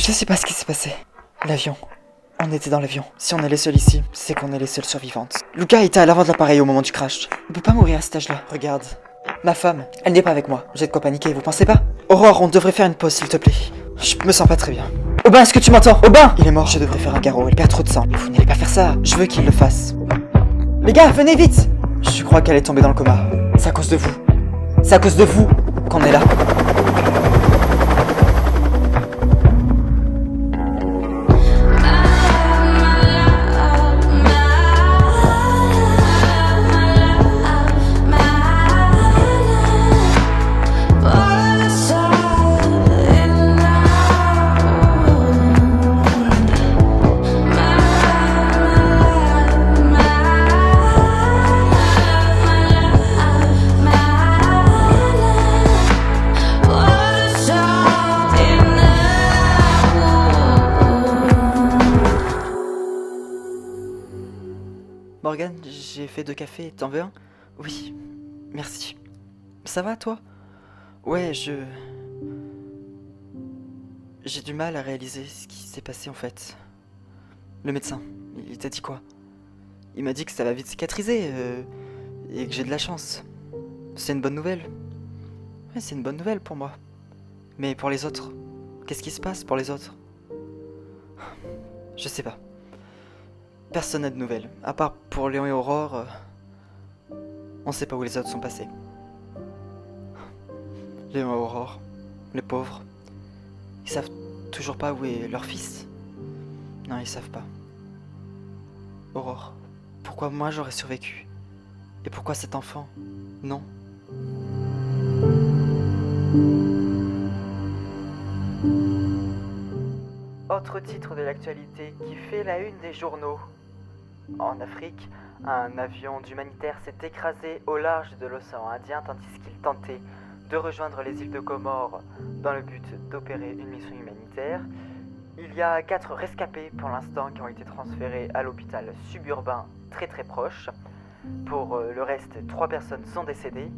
Je sais pas ce qui s'est passé. L'avion. On était dans l'avion. Si on est les seuls ici, c'est qu'on est les seules survivantes. Lucas était à l'avant de l'appareil au moment du crash. On peut pas mourir à cet âge-là. Regarde. Ma femme, elle n'est pas avec moi. J'ai de quoi paniquer, vous pensez pas? Aurore, on devrait faire une pause, s'il te plaît. Je me sens pas très bien. Aubin, est-ce que tu m'entends? Aubin! Il est mort, je devrais faire un garrot, il perd trop de sang. Vous n'allez pas faire ça. Je veux qu'il le fasse. Les gars, venez vite! Je crois qu'elle est tombée dans le coma. C'est à cause de vous. C'est à cause de vous qu'on est là. Morgane, j'ai fait 2 cafés, t'en veux un? Oui, merci. Ça va, toi? Ouais, J'ai du mal à réaliser ce qui s'est passé en fait. Le médecin, il t'a dit quoi? Il m'a dit que ça va vite cicatriser, et que j'ai de la chance. C'est une bonne nouvelle. Ouais, c'est une bonne nouvelle pour moi. Mais pour les autres, qu'est-ce qui se passe pour les autres? Je sais pas. Personne n'a de nouvelles. À part pour Léon et Aurore, on sait pas où les autres sont passés. Léon et Aurore, les pauvres, ils savent toujours pas où est leur fils. Non, ils savent pas. Aurore, pourquoi moi j'aurais survécu? Et pourquoi cet enfant? Non. Autre titre de l'actualité qui fait la une des journaux. En Afrique, un avion d'humanitaire s'est écrasé au large de l'océan Indien tandis qu'il tentait de rejoindre les îles de Comores dans le but d'opérer une mission humanitaire. Il y a 4 rescapés pour l'instant qui ont été transférés à l'hôpital suburbain très proche. Pour le reste, 3 personnes sont décédées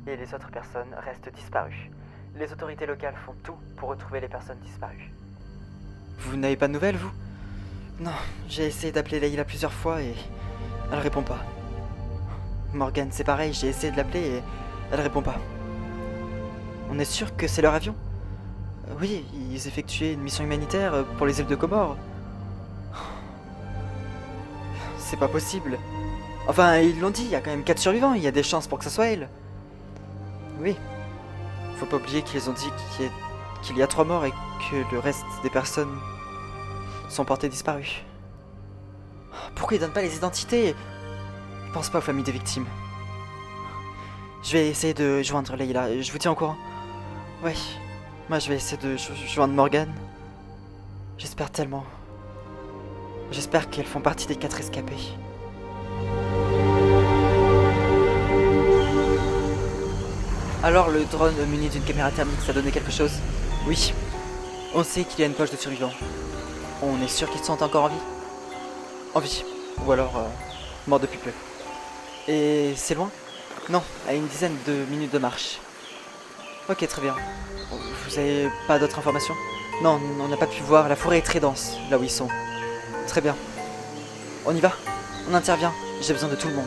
et les autres personnes restent disparues. Les autorités locales font tout pour retrouver les personnes disparues. Vous n'avez pas de nouvelles, vous? Non, j'ai essayé d'appeler Leïla plusieurs fois et elle répond pas. Morgane, c'est pareil, j'ai essayé de l'appeler et elle répond pas. On est sûr que c'est leur avion? Oui, ils effectuaient une mission humanitaire pour les îles de Comores. C'est pas possible. Enfin, ils l'ont dit, il y a quand même 4 survivants, il y a des chances pour que ce soit elle. Oui. Faut pas oublier qu'ils ont dit qu'il y a 3 morts et que le reste des personnes sont portées disparues. Pourquoi ils donnent pas les identités? Ils pensent pas aux familles des victimes. Je vais essayer de joindre Leïla, je vous tiens au courant. Ouais, moi je vais essayer de joindre Morgane. J'espère tellement. J'espère qu'elles font partie des 4 rescapés. Alors le drone muni d'une caméra thermique, ça donnait quelque chose? Oui. On sait qu'il y a une poche de survivants. On est sûr qu'ils sont encore en vie? En vie. Ou alors morts depuis peu. Et c'est loin? Non, à une dizaine de minutes de marche. Ok, très bien. Vous avez pas d'autres informations? Non, on n'a pas pu voir, la forêt est très dense, là où ils sont. Très bien. On y va? On intervient, j'ai besoin de tout le monde.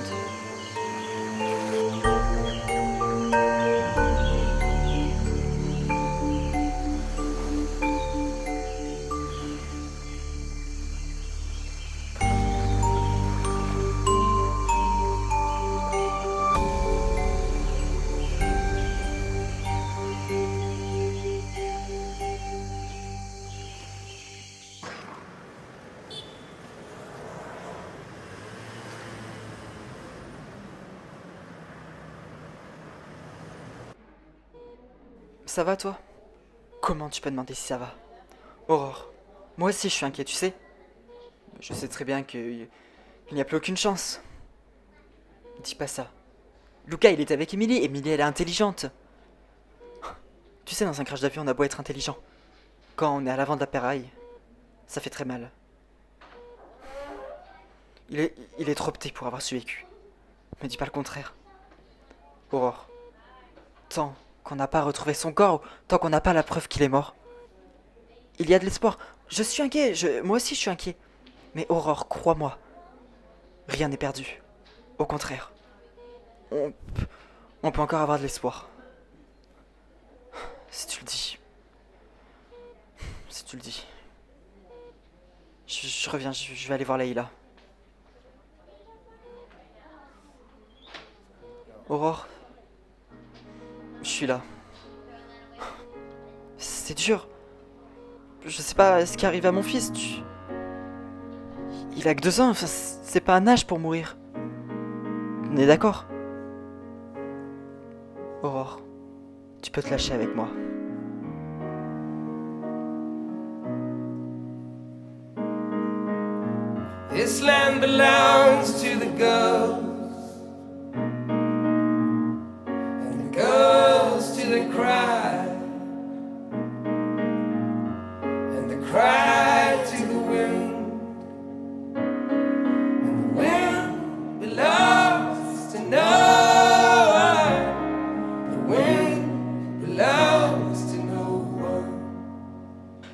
Ça va toi? Comment tu peux demander si ça va? Aurore, moi aussi je suis inquiet, tu sais. Je sais très bien qu'il n'y a plus aucune chance. Dis pas ça. Lucas il était avec Emily, Emily elle est intelligente. Tu sais, dans un crash d'avion on a beau être intelligent. Quand on est à l'avant de l'appareil, ça fait très mal. Il est trop petit pour avoir survécu. Me dis pas le contraire. Aurore, tant qu'on n'a pas retrouvé son corps, tant qu'on n'a pas la preuve qu'il est mort, Il y a de l'espoir. Je suis inquiet, moi aussi je suis inquiet. Mais Aurore, crois-moi, rien n'est perdu. Au contraire, on, on peut encore avoir de l'espoir. Si tu le dis. Si tu le dis. Je reviens, je vais aller voir Leïla. Aurore, je suis là. C'est dur. Je sais pas ce qui arrive à mon fils. Il a que 2 ans, enfin, c'est pas un âge pour mourir. On est d'accord? Aurore, tu peux te lâcher avec moi. This land belongs to the girls, and the girls to the cry, and the cry to the wind, and the wind belongs to no one, the wind belongs to no one.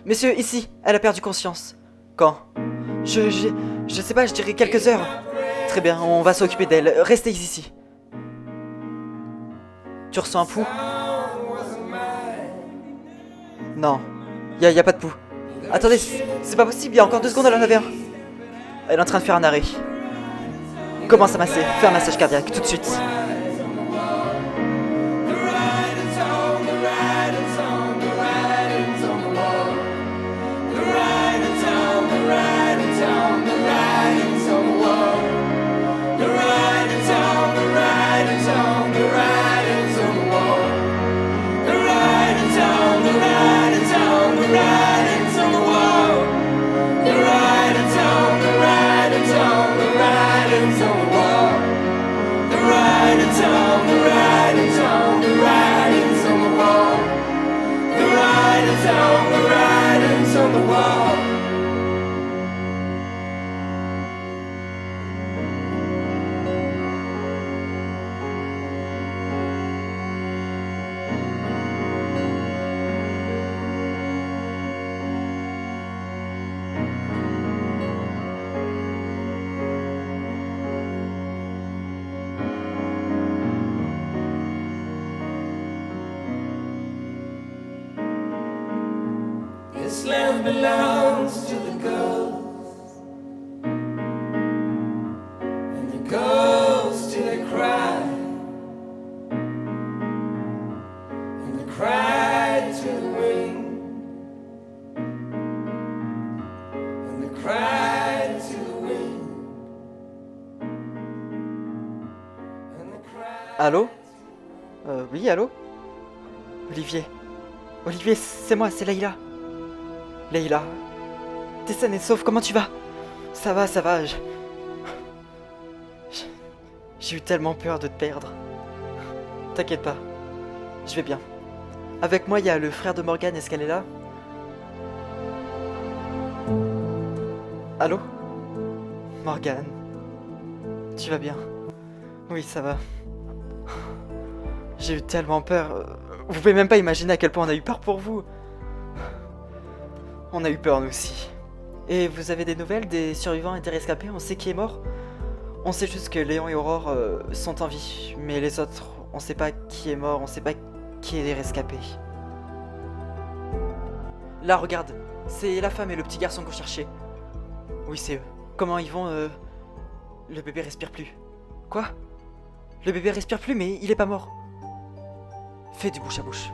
Messieurs, ici, elle a perdu conscience. Quand? Je sais pas, je dirais quelques heures. Très bien, on va s'occuper d'elle. Restez ici. Tu ressens un pouls? Non, y a pas de pouls. Attendez, c'est pas possible, il y a encore 2 secondes, elle en avait un. Elle est en train de faire un arrêt. Commence à masser, fais un massage cardiaque, tout de suite. This land belongs to the girls, and the girls to their cry, and the cry to the wind, and the cry to the wind, and the cry. Allô? Oui, allô? Olivier. Olivier, c'est moi, c'est Leïla. Leïla, t'es saine et sauve, comment tu vas? Ça va, j'ai eu tellement peur de te perdre. T'inquiète pas, je vais bien. Avec moi, il y a le frère de Morgane, est-ce qu'elle est là? Allô? Morgane, tu vas bien? Oui, ça va. J'ai eu tellement peur. Vous pouvez même pas imaginer à quel point on a eu peur pour vous. On a eu peur nous aussi. Et vous avez des nouvelles des survivants et des rescapés? On sait qui est mort? On sait juste que Léon et Aurore sont en vie. Mais les autres, on sait pas qui est mort, on sait pas qui est les rescapés. Là, regarde. C'est la femme et le petit garçon qu'on cherchait. Oui, c'est eux. Comment ils vont Le bébé respire plus. Quoi? Le bébé respire plus, mais il est pas mort. Fais du bouche à bouche.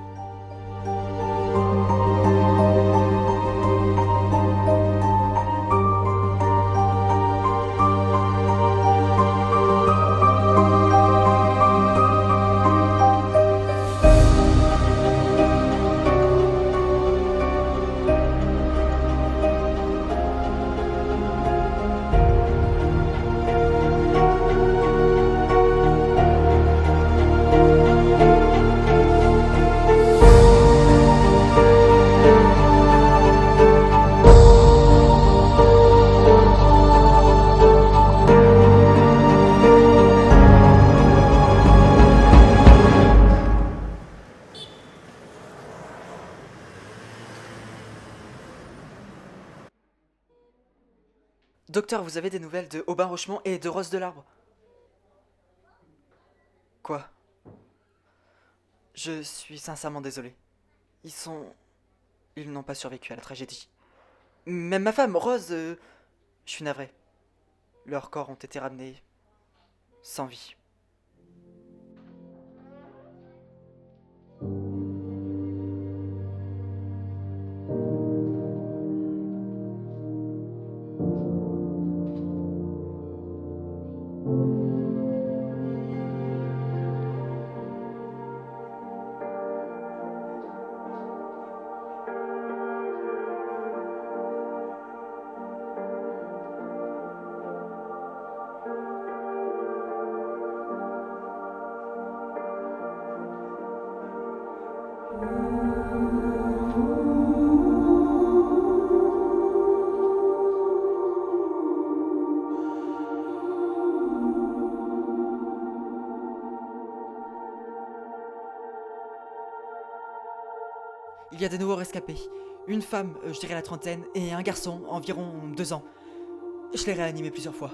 Docteur, vous avez des nouvelles de Aubin Rochemont et de Rose Delarbre? Quoi? Je suis sincèrement désolé. Ils n'ont pas survécu à la tragédie. Même ma femme, Rose, je suis navré. Leurs corps ont été ramenés sans vie. Il y a des nouveaux rescapés. Une femme, je dirais la trentaine, et un garçon, environ 2 ans. Je l'ai réanimé plusieurs fois.